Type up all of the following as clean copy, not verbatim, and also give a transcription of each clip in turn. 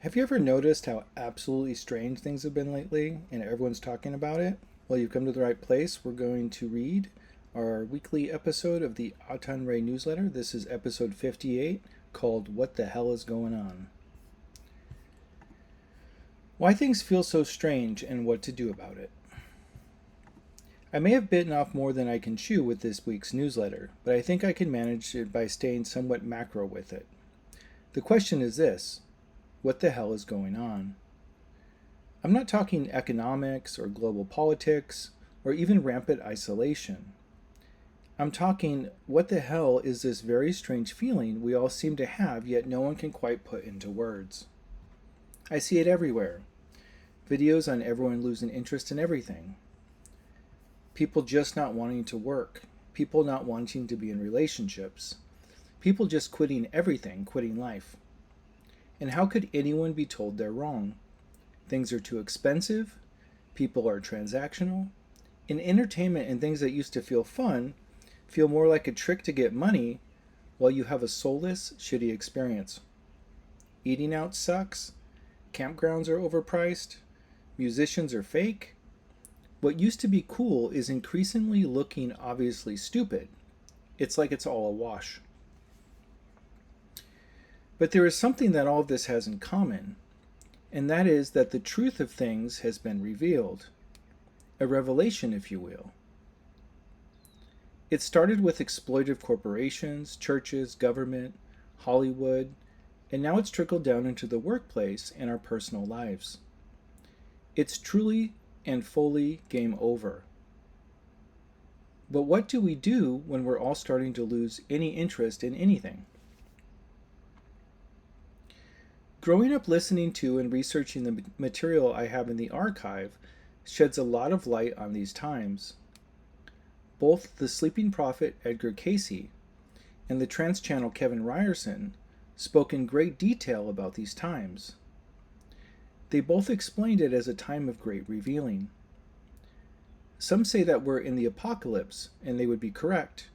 Have you ever noticed how absolutely strange things have been lately and everyone's talking about it? Well, you've come to the right place. We're going to read our weekly episode of the Aten newsletter. This is episode 58 called What the Hell is Going On? Why things feel so strange and what to do about it. I may have bitten off more than I can chew with this week's newsletter, but I think I can manage it by staying somewhat macro with it. The question is this: what the hell is going on? I'm not talking economics or global politics or even rampant isolation. I'm talking, what the hell is this very strange feeling we all seem to have, yet no one can quite put into words? I see it everywhere. Videos on everyone losing interest in everything. People just not wanting to work. People not wanting to be in relationships. People just quitting everything, quitting life. And how could anyone be told they're wrong? Things are too expensive. People are transactional. And entertainment and things that used to feel fun feel more like a trick to get money while you have a soulless, shitty experience. Eating out sucks. Campgrounds are overpriced. Musicians are fake. What used to be cool is increasingly looking obviously stupid. It's like it's all a wash. But there is something that all of this has in common, and that is that the truth of things has been revealed. A revelation, if you will. It started with exploitive corporations, churches, government, Hollywood, and now it's trickled down into the workplace and our personal lives. It's truly and fully game over. But what do we do when we're all starting to lose any interest in anything? Growing up listening to and researching the material I have in the archive sheds a lot of light on these times. Both the sleeping prophet Edgar Cayce and the trance channel Kevin Ryerson spoke in great detail about these times. They both explained it as a time of great revealing. Some say that we're in the apocalypse, and they would be correct,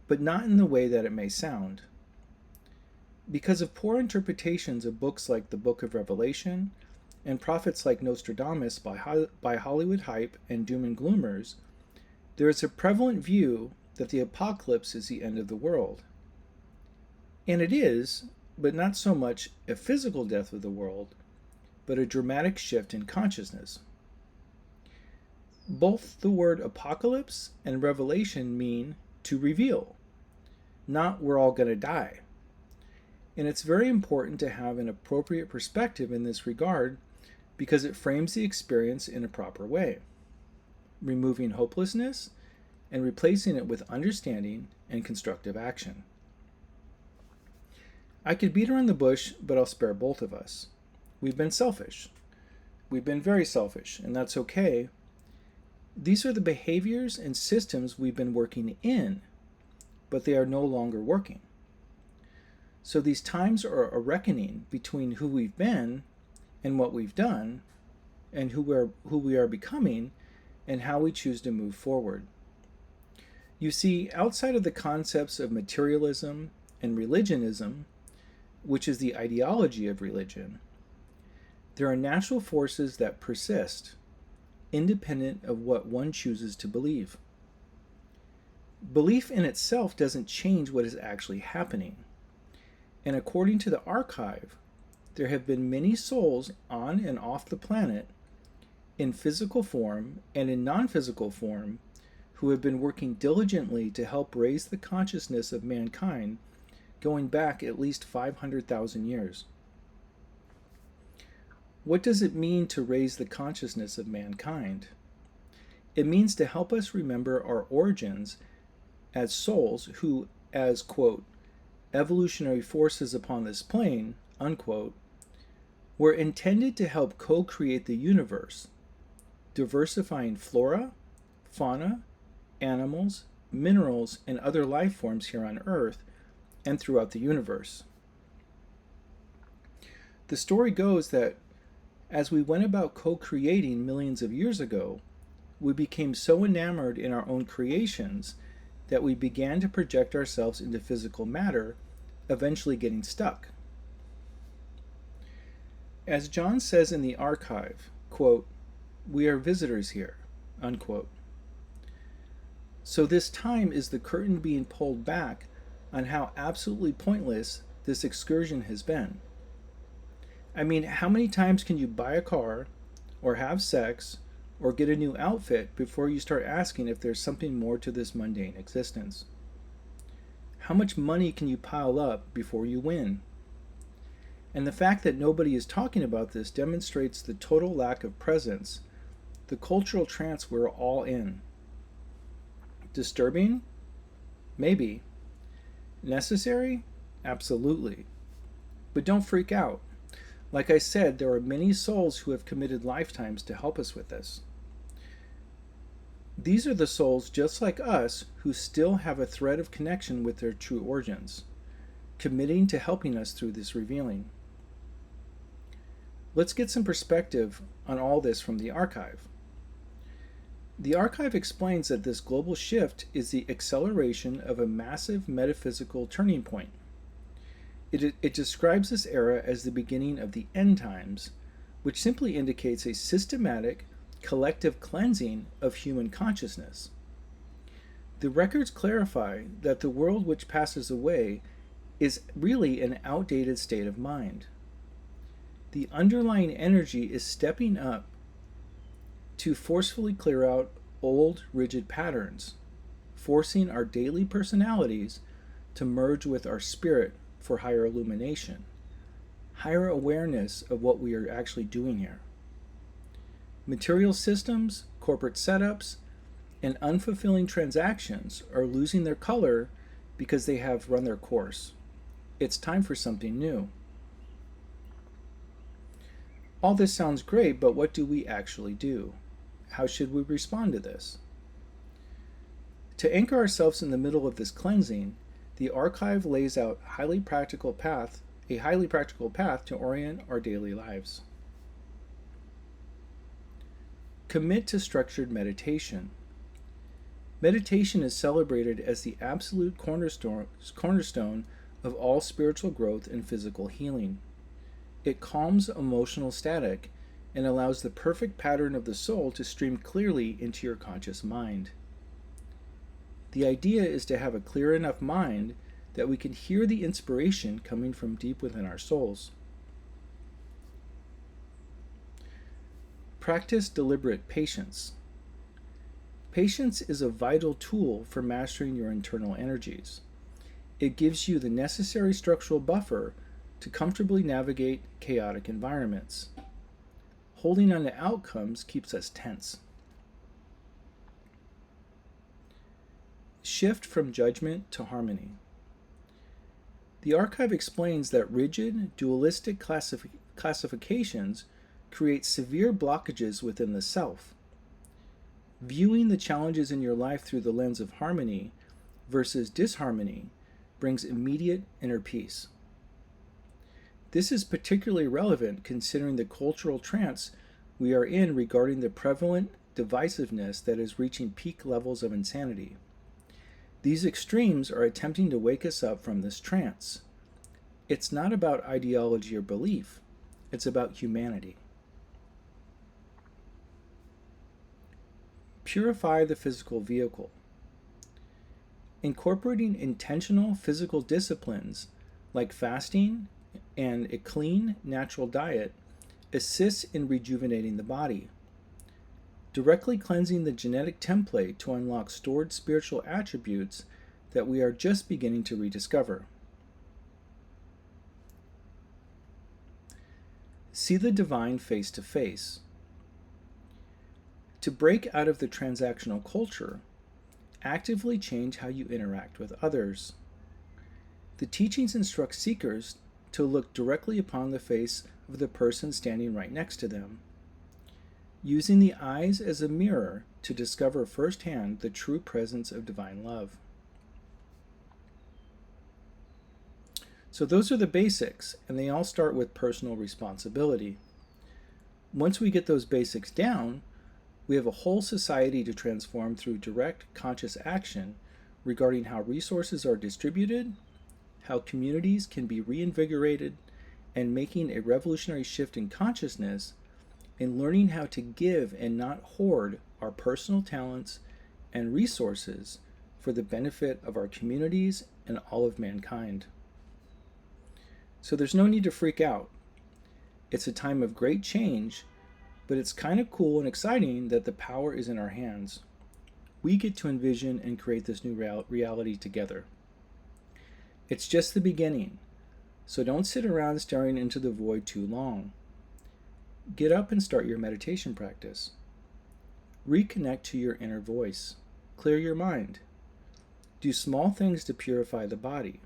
but not in the way that it may sound. Because of poor interpretations of books like the Book of Revelation and prophets like Nostradamus by Hollywood hype and doom and gloomers, there is a prevalent view that the apocalypse is the end of the world. And it is, but not so much a physical death of the world, but a dramatic shift in consciousness. Both the word apocalypse and revelation mean to reveal, not we're all going to die. And it's very important to have an appropriate perspective in this regard because it frames the experience in a proper way, removing hopelessness and replacing it with understanding and constructive action. I could beat around the bush, but I'll spare both of us. We've been selfish. We've been very selfish, and that's okay. These are the behaviors and systems we've been working in, but they are no longer working. So these times are a reckoning between who we've been and what we've done, and who we are becoming, and how we choose to move forward. You see, outside of the concepts of materialism and religionism, which is the ideology of religion, there are natural forces that persist, independent of what one chooses to believe. Belief in itself doesn't change what is actually happening. And according to the archive, there have been many souls on and off the planet, in physical form and in non-physical form, who have been working diligently to help raise the consciousness of mankind, going back at least 500,000 years. What does it mean to raise the consciousness of mankind? It means to help us remember our origins as souls who, as, quote, evolutionary forces upon this plane, unquote, were intended to help co-create the universe, diversifying flora, fauna, animals, minerals, and other life forms here on Earth and throughout the universe. The story goes that as we went about co-creating millions of years ago, we became so enamored in our own creations that we began to project ourselves into physical matter, eventually getting stuck. As John says in the archive, quote, "We are visitors here," unquote. So this time is the curtain being pulled back on how absolutely pointless this excursion has been. I mean, how many times can you buy a car, or have sex, or get a new outfit before you start asking if there's something more to this mundane existence? How much money can you pile up before you win? And the fact that nobody is talking about this demonstrates the total lack of presence, the cultural trance we're all in. Disturbing? Maybe. Necessary? Absolutely. But don't freak out. Like I said, there are many souls who have committed lifetimes to help us with this. These are the souls just like us who still have a thread of connection with their true origins, committing to helping us through this revealing. Let's get some perspective on all this from the archive. The archive explains that this global shift is the acceleration of a massive metaphysical turning point. It describes this era as the beginning of the end times, which simply indicates a systematic, collective cleansing of human consciousness. The records clarify that the world which passes away is really an outdated state of mind. The underlying energy is stepping up to forcefully clear out old, rigid patterns, forcing our daily personalities to merge with our spirit for higher illumination, higher awareness of what we are actually doing here. Material systems, corporate setups, and unfulfilling transactions are losing their color because they have run their course. It's time for something new. All this sounds great, but what do we actually do? How should we respond to this? To anchor ourselves in the middle of this cleansing, the archive lays out a highly practical path to orient our daily lives. Commit to structured meditation. Meditation is celebrated as the absolute cornerstone of all spiritual growth and physical healing. It calms emotional static and allows the perfect pattern of the soul to stream clearly into your conscious mind. The idea is to have a clear enough mind that we can hear the inspiration coming from deep within our souls. Practice deliberate patience. Patience is a vital tool for mastering your internal energies. It gives you the necessary structural buffer to comfortably navigate chaotic environments. Holding on to outcomes keeps us tense. Shift from judgment to harmony. The archive explains that rigid, dualistic classifications create severe blockages within the self. Viewing the challenges in your life through the lens of harmony versus disharmony brings immediate inner peace. This is particularly relevant considering the cultural trance we are in regarding the prevalent divisiveness that is reaching peak levels of insanity. These extremes are attempting to wake us up from this trance. It's not about ideology or belief, it's about humanity. Purify the physical vehicle. Incorporating intentional physical disciplines like fasting and a clean, natural diet assists in rejuvenating the body. Directly cleansing the genetic template to unlock stored spiritual attributes that we are just beginning to rediscover. See the divine face to face. To break out of the transactional culture, actively change how you interact with others. The teachings instruct seekers to look directly upon the face of the person standing right next to them, using the eyes as a mirror to discover firsthand the true presence of divine love. So those are the basics, and they all start with personal responsibility. Once we get those basics down, we have a whole society to transform through direct conscious action regarding how resources are distributed, how communities can be reinvigorated, and making a revolutionary shift in consciousness in learning how to give and not hoard our personal talents and resources for the benefit of our communities and all of mankind. So there's no need to freak out. It's a time of great change, but it's kind of cool and exciting that the power is in our hands. We get to envision and create this new reality together. It's just the beginning, so don't sit around staring into the void too long. Get up and start your meditation practice. Reconnect to your inner voice. Clear your mind. Do small things to purify the body.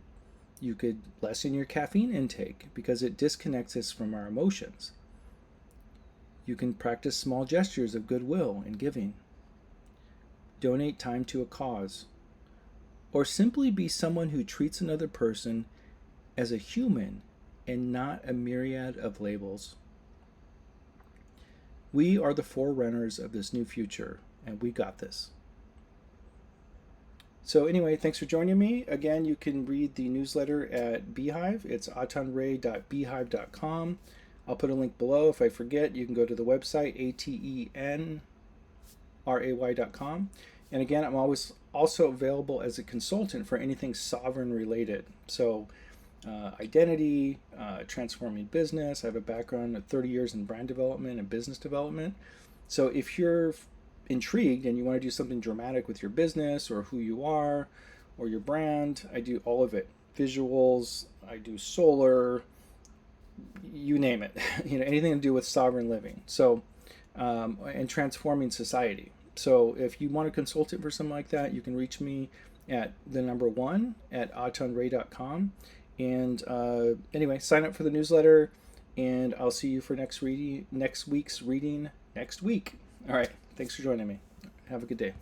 You could lessen your caffeine intake because it disconnects us from our emotions. You can practice small gestures of goodwill and giving. Donate time to a cause. Or simply be someone who treats another person as a human and not a myriad of labels. We are the forerunners of this new future, and we got this. So anyway, thanks for joining me. Again, you can read the newsletter at Beehive. It's atenray.beehive.com. I'll put a link below. If I forget, you can go to the website, atenray.com. And again, I'm always also available as a consultant for anything sovereign related. So identity, transforming business. I have a background of 30 years in brand development and business development. So if you're intrigued and you want to do something dramatic with your business or who you are or your brand, I do all of it. Visuals, I do solar, you name it. Anything to do with sovereign living. So and transforming society. So if you want a consultant for something like that, you can reach me at the number 1 at atenray.com. And anyway, sign up for the newsletter, and I'll see you for next week's reading next week. All right. Thanks for joining me. Have a good day.